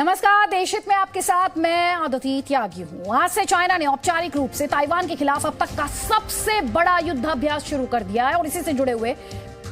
नमस्कार, देशहित में आपके साथ मैं अदिति त्यागी हूं। आज से चाइना ने औपचारिक रूप से ताइवान के खिलाफ अब तक का सबसे बड़ा युद्धाभ्यास शुरू कर दिया है और इसी से जुड़े हुए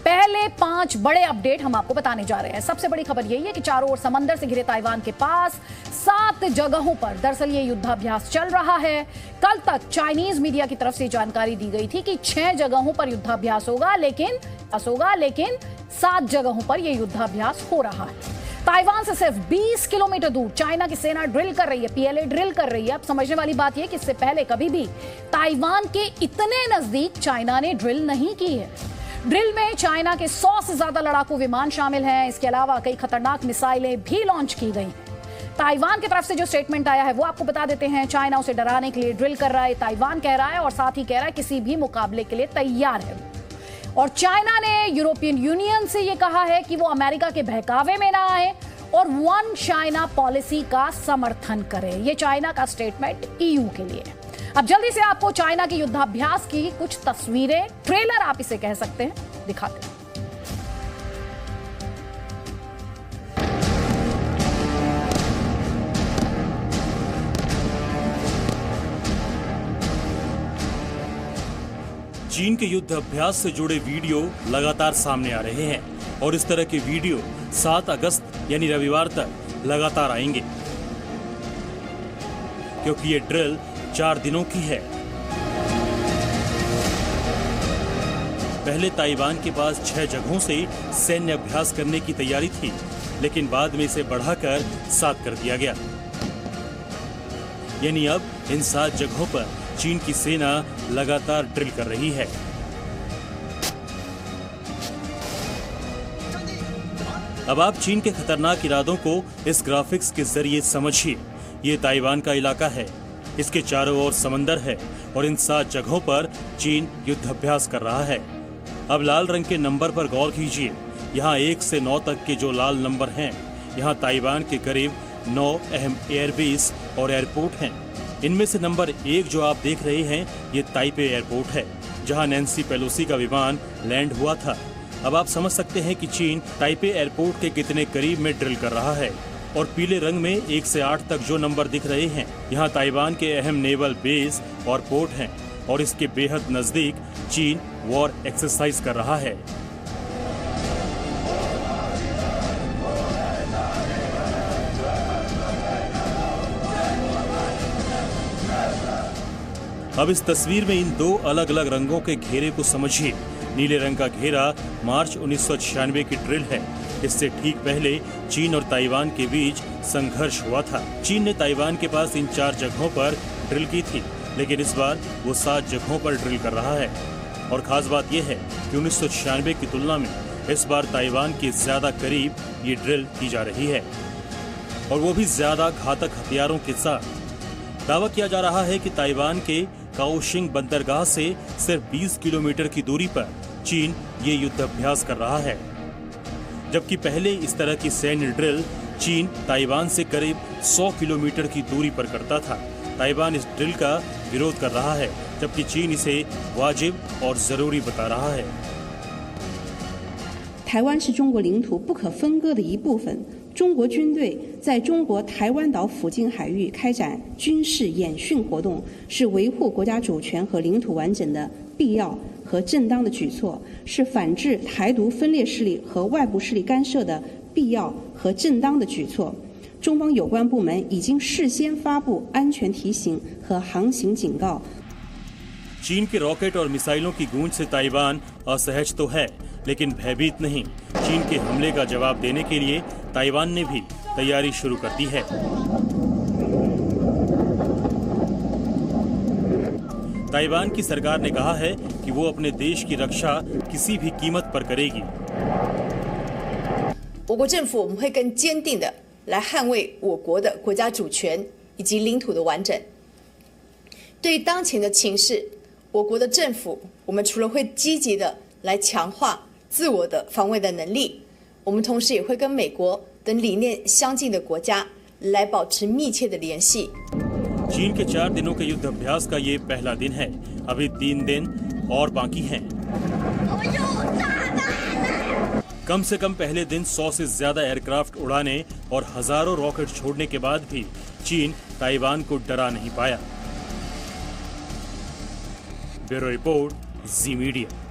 पहले 5 बड़े अपडेट हम आपको बताने जा रहे हैं। सबसे बड़ी खबर यही है कि चारों ओर समंदर से घिरे ताइवान के पास 7 जगहों पर दरअसल ये युद्धाभ्यास चल रहा है। कल तक चाइनीज मीडिया की तरफ से जानकारी दी गई थी कि 6 जगहों पर युद्धाभ्यास होगा, लेकिन 7 जगहों पर यह युद्धाभ्यास हो रहा है। ताइवान से सिर्फ 20 किलोमीटर दूर चाइना की सेना ड्रिल कर रही है, पीएलए ड्रिल कर रही है। अब समझने वाली बात यह कि इससे पहले कभी भी ताइवान के इतने नजदीक चाइना ने ड्रिल नहीं की है। ड्रिल में चाइना के 100 से ज्यादा लड़ाकू विमान शामिल हैं। इसके अलावा कई खतरनाक मिसाइलें भी लॉन्च की गई। ताइवान की तरफ से जो स्टेटमेंट आया है वो आपको बता देते हैं। चाइना उसे डराने के लिए ड्रिल कर रहा है, ताइवान कह रहा है, और साथ ही कह रहा है किसी भी मुकाबले के लिए तैयार है। और चाइना ने यूरोपियन यूनियन से यह कहा है कि वो अमेरिका के बहकावे में ना आए और वन चाइना पॉलिसी का समर्थन करे। ये चाइना का स्टेटमेंट ईयू के लिए। अब जल्दी से आपको चाइना के युद्धाभ्यास की कुछ तस्वीरें, ट्रेलर आप इसे कह सकते हैं, दिखाते हैं। चीन के युद्ध अभ्यास से जुड़े वीडियो लगातार सामने आ रहे हैं और इस तरह के वीडियो 7 अगस्त यानी रविवार तक लगातार आएंगे, क्योंकि ये ड्रिल 4 दिनों की है। पहले ताइवान के पास 6 जगहों से सैन्य अभ्यास करने की तैयारी थी, लेकिन बाद में इसे बढ़ाकर 7 कर दिया गया। यानी अब इन 7 जगहों पर चीन की सेना लगातार ड्रिल कर रही है। अब आप चीन के खतरनाक इरादों को इस ग्राफिक्स के जरिए समझिए। ये ताइवान का इलाका है, इसके चारों ओर समंदर है और इन 7 जगहों पर चीन युद्धाभ्यास कर रहा है। अब लाल रंग के नंबर पर गौर कीजिए। यहाँ 1 से 9 तक के जो लाल नंबर हैं, यहाँ ताइवान के करीब 9 अहम एयरबेस और एयरपोर्ट हैं। इनमें से नंबर 1 जो आप देख रहे हैं, ये ताइपे एयरपोर्ट है, जहाँ नैन्सी पेलोसी का विमान लैंड हुआ था। अब आप समझ सकते हैं कि चीन ताइपे एयरपोर्ट के कितने करीब में ड्रिल कर रहा है। और पीले रंग में 1 से 8 तक जो नंबर दिख रहे हैं, यहाँ ताइवान के अहम नेवल बेस और पोर्ट हैं और इसके बेहद नजदीक चीन वॉर एक्सरसाइज कर रहा है। अब इस तस्वीर में इन 2 अलग अलग रंगों के घेरे को समझिए। नीले रंग का घेरा मार्च 1996 की ड्रिल है। इससे ठीक पहले चीन और ताइवान के बीच संघर्ष हुआ था। चीन ने ताइवान के पास इन 4 जगहों पर ड्रिल की थी, लेकिन इस बार वो 7 जगहों पर ड्रिल कर रहा है। और खास बात यह है कि 1996 की तुलना में इस बार ताइवान के ज्यादा करीब ये ड्रिल की जा रही है, और वो भी ज्यादा घातक हथियारों के साथ। दावा किया जा रहा है कि ताइवान के काओशिंग बंदरगाह से सिर्फ 20 किलोमीटर की दूरी पर चीन ये युद्धाभ्यास कर रहा है, जबकि पहले इस तरह की सैन्य ड्रिल चीन ताइवान से करीब 100 किलोमीटर की दूरी पर करता था। ताइवान इस ड्रिल का विरोध कर रहा है, जबकि चीन इसे वाजिब और जरूरी बता रहा है। 台湾是中国领土不可分割的一部分。中国军队在中国台湾岛附近海域开展军事演训活动，是维护国家主权和领土完整的必要和正当的举措，是反制台独分裂势力和外部势力干涉的必要和正当的举措。中方有关部门已经事先发布安全提醒和航行警告。 चीन के रॉकेट और मिसाइलों की गूंज से ताइवान असहज तो है, लेकिन भयभीत नहीं। चीन के हमले का जवाब देने के लिए ताइवान ने भी तैयारी शुरू कर दी है। ताइवान की सरकार ने कहा है कि वो अपने देश की रक्षा किसी भी कीमत पर करेगी। 我国政府我们会更坚定的来捍卫我国的国家主权以及领土的完整。对于当前的情势，我国的政府我们除了会积极的来强化自我的防卫的能力，我们同时也会跟美国等理念相近的国家来保持密切的联系。 चीन के 4 दिनों के युद्ध अभ्यास का ये पहला दिन है। अभी 3 दिन और बाकी हैं। कम से कम पहले दिन 100 से ज्यादा एयरक्राफ्ट उड़ाने और हजारों रॉकेट छोड़ने के बाद भी चीन ताइवान को डरा नहीं पाया। ब्यूरो रिपोर्ट, जी मीडिया।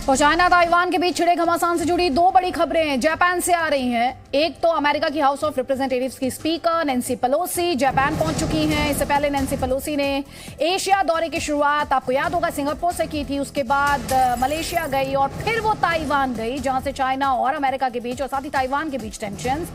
और चाइना ताइवान के बीच छिड़े घमासान से जुड़ी दो बड़ी खबरें जापान से आ रही हैं। एक तो अमेरिका की हाउस ऑफ रिप्रेजेंटेटिव्स की स्पीकर नैन्सी पेलोसी जापान पहुंच चुकी हैं। इससे पहले नैन्सी पेलोसी ने एशिया दौरे की शुरुआत आपको याद होगा सिंगापुर से की थी। उसके बाद मलेशिया गई और फिर वो ताइवान गई, जहां से चाइना और अमेरिका के बीच और साथ ही ताइवान के बीच टेंशन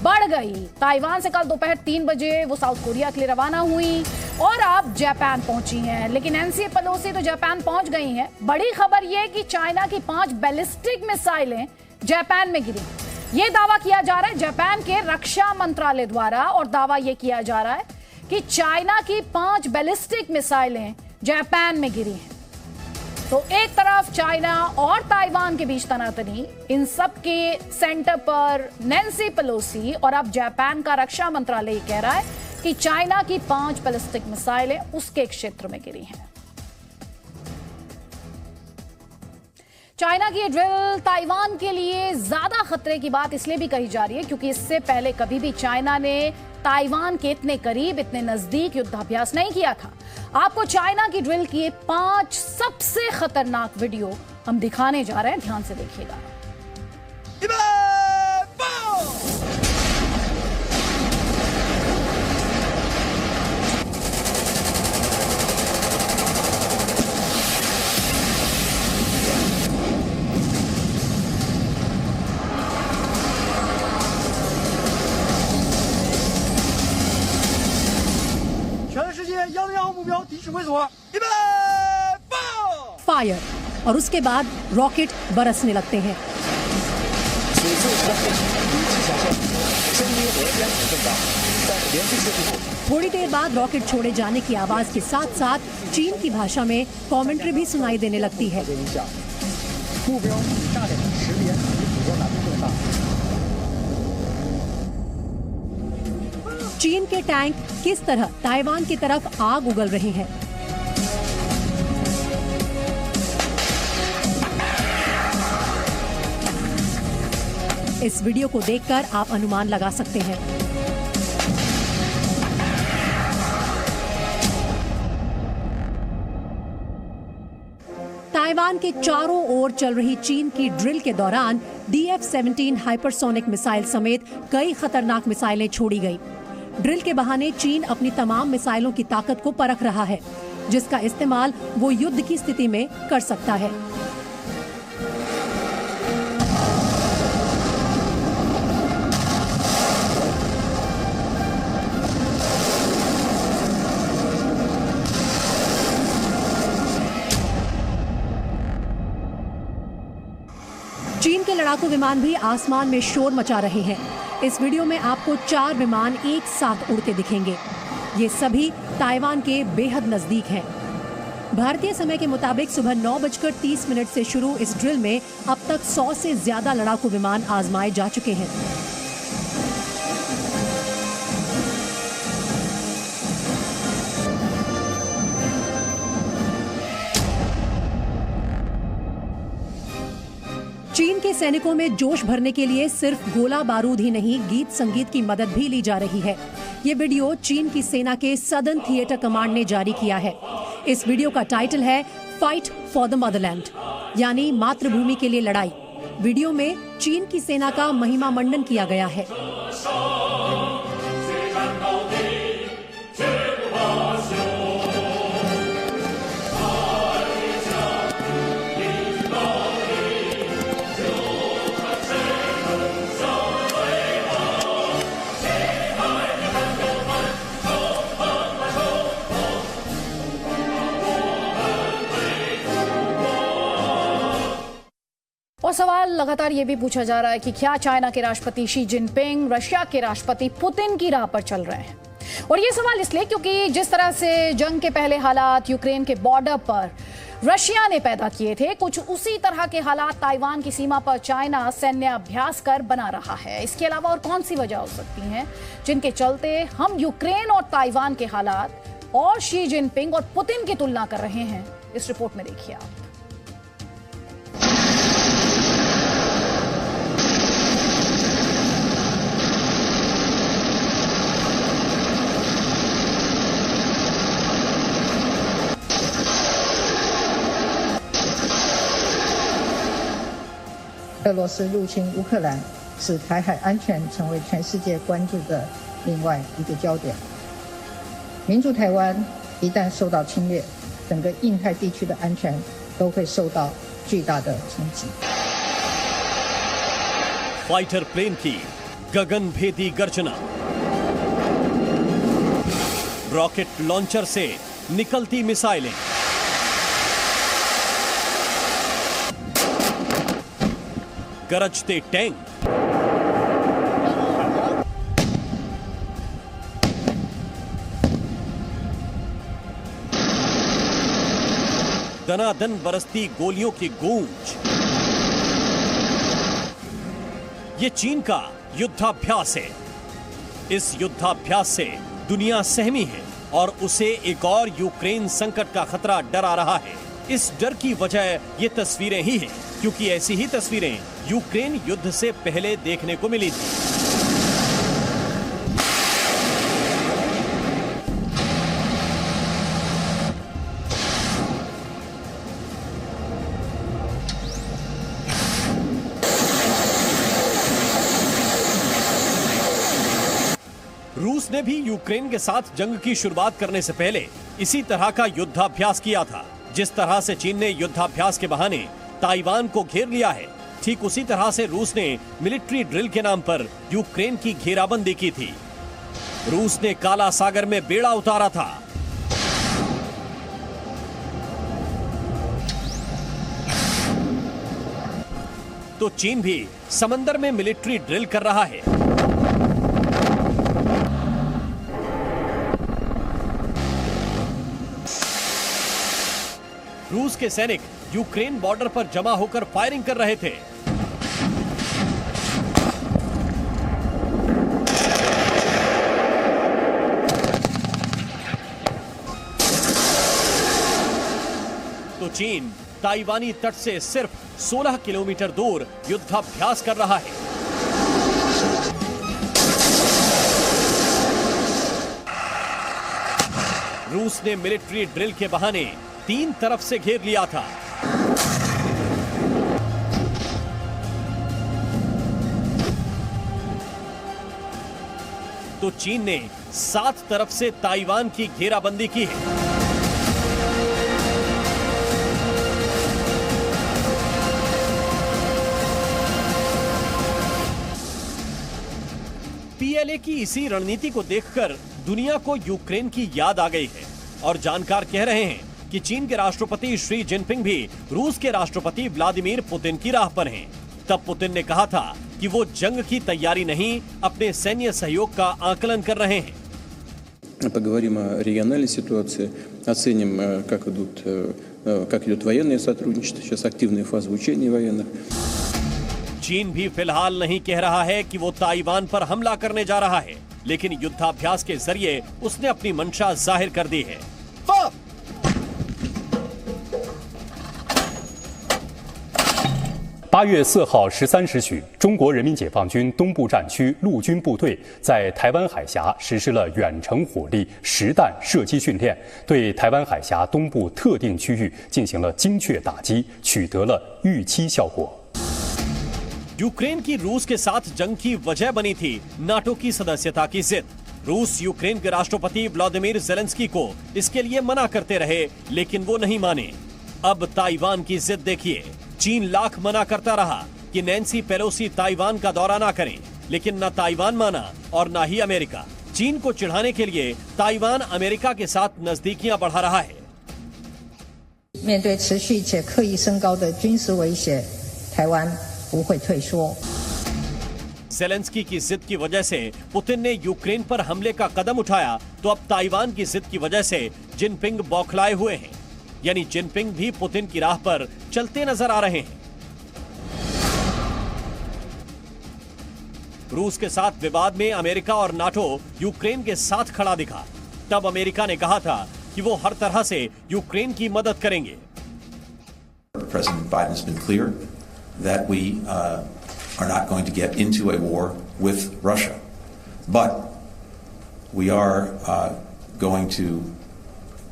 बढ़ गई। ताइवान से कल दोपहर 3 बजे वो साउथ कोरिया के लिए रवाना हुई और अब जापान पहुंची हैं। लेकिन नैन्सी पेलोसी तो जापान पहुंच गई हैं। बड़ी खबर यह कि चाइना की 5 बैलिस्टिक मिसाइलें जापान में गिरी। यह दावा किया जा रहा है जापान के रक्षा मंत्रालय द्वारा, और दावा यह किया जा रहा है कि चाइना की 5 बैलिस्टिक मिसाइलें जापान में गिरी हैं। तो एक तरफ चाइना और ताइवान के बीच तनातनी, इन सब के सेंटर पर नैन्सी पेलोसी, और अब जापान का रक्षा मंत्रालय कह रहा है कि चाइना की 5 बैलिस्टिक मिसाइलें उसके क्षेत्र में गिरी हैं। चाइना की ड्रिल ताइवान के लिए ज्यादा खतरे की बात इसलिए भी कही जा रही है क्योंकि इससे पहले कभी भी चाइना ने ताइवान के इतने करीब, इतने नजदीक युद्धाभ्यास नहीं किया था। आपको चाइना की ड्रिल की 5 सबसे खतरनाक वीडियो हम दिखाने जा रहे हैं, ध्यान से देखिएगा। 101目标敌视会所，预备爆！ फायर और उसके बाद रॉकेट बरसने लगते हैं। थोड़ी देर बाद रॉकेट छोड़े जाने की आवाज के साथ साथ चीन की भाषा में कमेंट्री भी सुनाई देने लगती है। चीन के टैंक किस तरह ताइवान की तरफ आग उगल रहे हैं। इस वीडियो को देखकर आप अनुमान लगा सकते हैं। ताइवान के चारों ओर चल रही चीन की ड्रिल के दौरान DF-17 हाइपरसोनिक मिसाइल समेत कई खतरनाक मिसाइलें छोड़ी गई। ड्रिल के बहाने चीन अपनी तमाम मिसाइलों की ताकत को परख रहा है, जिसका इस्तेमाल वो युद्ध की स्थिति में कर सकता है। चीन के लड़ाकू विमान भी आसमान में शोर मचा रहे हैं। इस वीडियो में आपको 4 विमान एक साथ उड़ते दिखेंगे। ये सभी ताइवान के बेहद नजदीक हैं। भारतीय समय के मुताबिक सुबह 9:30 से शुरू इस ड्रिल में अब तक 100 से ज्यादा लड़ाकू विमान आजमाए जा चुके हैं। चीन के सैनिकों में जोश भरने के लिए सिर्फ गोला बारूद ही नहीं, गीत संगीत की मदद भी ली जा रही है। ये वीडियो चीन की सेना के सदर्न थिएटर कमांड ने जारी किया है। इस वीडियो का टाइटल है फाइट फॉर द मदरलैंड, यानी मातृभूमि के लिए लड़ाई। वीडियो में चीन की सेना का महिमा मंडन किया गया है। और सवाल लगातार ये भी पूछा जा रहा है कि क्या चाइना के राष्ट्रपति शी जिनपिंग रशिया के राष्ट्रपति पुतिन की राह पर चल रहे हैं। और ये सवाल इसलिए क्योंकि जिस तरह से जंग के पहले हालात यूक्रेन के बॉर्डर पर रशिया ने पैदा किए थे, कुछ उसी तरह के हालात ताइवान की सीमा पर चाइना सैन्य अभ्यास कर बना रहा है। इसके अलावा और कौन सी वजह हो सकती हैं जिनके चलते हम यूक्रेन और ताइवान के हालात और शी जिनपिंग और पुतिन की तुलना कर रहे हैं। इस रिपोर्ट में देखिए आप। 俄罗斯入侵乌克兰，使台海安全成为全世界关注的另外一个焦点。民主台湾一旦受到侵略，整个印太地区的安全都会受到巨大的冲击。फाइटर प्लेन की गगन भेदी गर्जना, रॉकेट लॉन्चर से निकलती मिसाइलें, गरजते टैंक, दनादन बरसती गोलियों की गूंज। ये चीन का युद्धाभ्यास है। इस युद्धाभ्यास से दुनिया सहमी है और उसे एक और यूक्रेन संकट का खतरा डरा रहा है। इस डर की वजह ये तस्वीरें ही हैं, क्योंकि ऐसी ही तस्वीरें यूक्रेन युद्ध से पहले देखने को मिली थी। रूस ने भी यूक्रेन के साथ जंग की शुरुआत करने से पहले इसी तरह का युद्धाभ्यास किया था। जिस तरह से चीन ने युद्धाभ्यास के बहाने ताइवान को घेर लिया है, ठीक उसी तरह से रूस ने मिलिट्री ड्रिल के नाम पर यूक्रेन की घेराबंदी की थी। रूस ने काला सागर में बेड़ा उतारा था। तो चीन भी समंदर में मिलिट्री ड्रिल कर रहा है। रूस के सैनिक यूक्रेन बॉर्डर पर जमा होकर फायरिंग कर रहे थे। तो चीन ताइवानी तट से सिर्फ 16 किलोमीटर दूर युद्धाभ्यास कर रहा है। रूस ने मिलिट्री ड्रिल के बहाने 3 तरफ से घेर लिया था। तो चीन ने 7 तरफ से ताइवान की घेराबंदी की है। पीएलए की इसी रणनीति को देखकर दुनिया को यूक्रेन की याद आ गई है और जानकार कह रहे हैं कि चीन के राष्ट्रपति शी जिनपिंग भी रूस के राष्ट्रपति व्लादिमीर पुतिन की राह पर हैं। तब पुतिन ने कहा था कि वो जंग की तैयारी नहीं, अपने सैन्य सहयोग का आकलन कर रहे हैं। Поговорим о региональной ситуации, оценим, как идет военное сотрудничество, сейчас активная фаза учений военных. चीन भी फिलहाल नहीं कह रहा है कि वो ताइवान पर हमला करने जा रहा है, लेकिन युद्धाभ्यास के जरिए उसने अपनी मंशा जाहिर कर दी है। 8月4号13时许，中国人民解放军东部战区陆军部队在台湾海峡实施了远程火力实弹射击训练，对台湾海峡东部特定区域进行了精确打击，取得了预期效果。 यूक्रेन की रूस के साथ जंग की वजह बनी थी नाटो की सदस्यता की जिद। रूस यूक्रेन के राष्ट्रपति व्लादिमीर ज़ेलेंस्की को इसके लिए मना करते रहे, लेकिन वो नहीं माने। अब ताइवान की जिद देखिए। चीन लाख मना करता रहा कि नैन्सी पेलोसी ताइवान का दौरा ना करें, लेकिन न ताइवान माना और न ही अमेरिका। चीन को चिढ़ाने के लिए ताइवान अमेरिका के साथ नजदीकियां बढ़ा रहा है। 面对持续且刻意升高的军事威胁，台湾不会退缩。 ज़ेलेंस्की की जिद की वजह से पुतिन ने यूक्रेन पर हमले का कदम उठाया, तो अब ताइवान की जिद की वजह से जिनपिंग बौखलाए हुए हैं। यानी जिनपिंग भी पुतिन की राह पर चलते नजर आ रहे हैं। रूस के साथ विवाद में अमेरिका और नाटो यूक्रेन के साथ खड़ा दिखा। तब अमेरिका ने कहा था कि वो हर तरह से यूक्रेन की मदद करेंगे। President Biden has been clear that we are not going to get into a war with Russia, but we are going to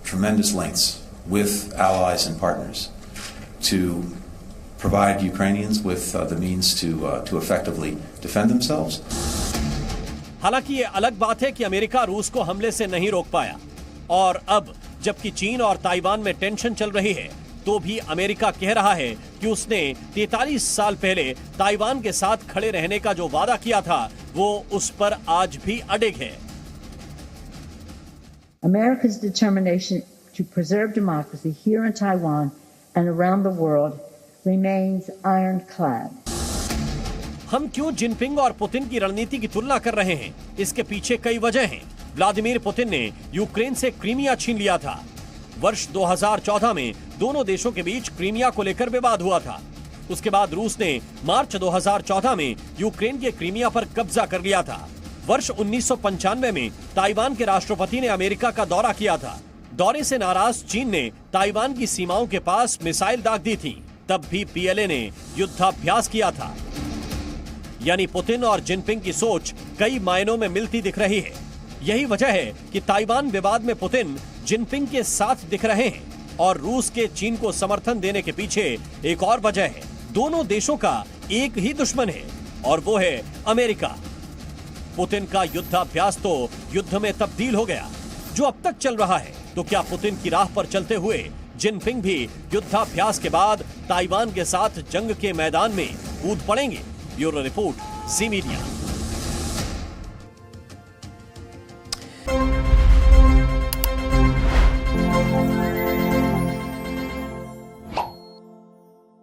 tremendous lengths with allies and partners to provide Ukrainians with the means to effectively defend themselves. हालांकि ये अलग बात है कि America रूस को हमले से नहीं रोक पाया, और अब जबकि चीन और ताइवान में टेंशन चल रही है तो भी अमेरिका कह रहा है कि उसने 43 साल पहले ताइवान के साथ खड़े रहने का जो वादा किया था वो उस पर आज भी अडिग है। America's determination to preserve democracy here in Taiwan and around the world remains ironclad. हम क्यों जिनपिंग और पुतिन की रणनीति की तुलना कर रहे हैं? इसके पीछे कई वजह हैं। व्लादिमीर पुतिन ने यूक्रेन से क्रीमिया छीन लिया था। वर्ष 2014 में दोनों देशों के बीच क्रीमिया को लेकर विवाद हुआ था। उसके बाद रूस ने मार्च 2014 में यूक्रेन के क्रीमिया पर कब्जा कर लिया था। वर्ष 1995 में ताइवान के राष्ट्रपति ने अमेरिका का दौरा किया था। दौरे से नाराज चीन ने ताइवान की सीमाओं के पास मिसाइल दाग दी थी। तब भी पीएलए ने युद्धाभ्यास किया था। यानी पुतिन और जिनपिंग की सोच कई मायनों में मिलती दिख रही है। यही वजह है कि ताइवान विवाद में पुतिन जिनपिंग के साथ दिख रहे हैं, और रूस के चीन को समर्थन देने के पीछे एक और वजह है। दोनों देशों का एक ही दुश्मन है और वो है अमेरिका। पुतिन का युद्धाभ्यास तो युद्ध में तब्दील हो गया जो अब तक चल रहा है। तो क्या पुतिन की राह पर चलते हुए जिनपिंग भी युद्धाभ्यास के बाद ताइवान के साथ जंग के मैदान में कूद पड़ेंगे? ब्यूरो रिपोर्ट, जी मीडिया।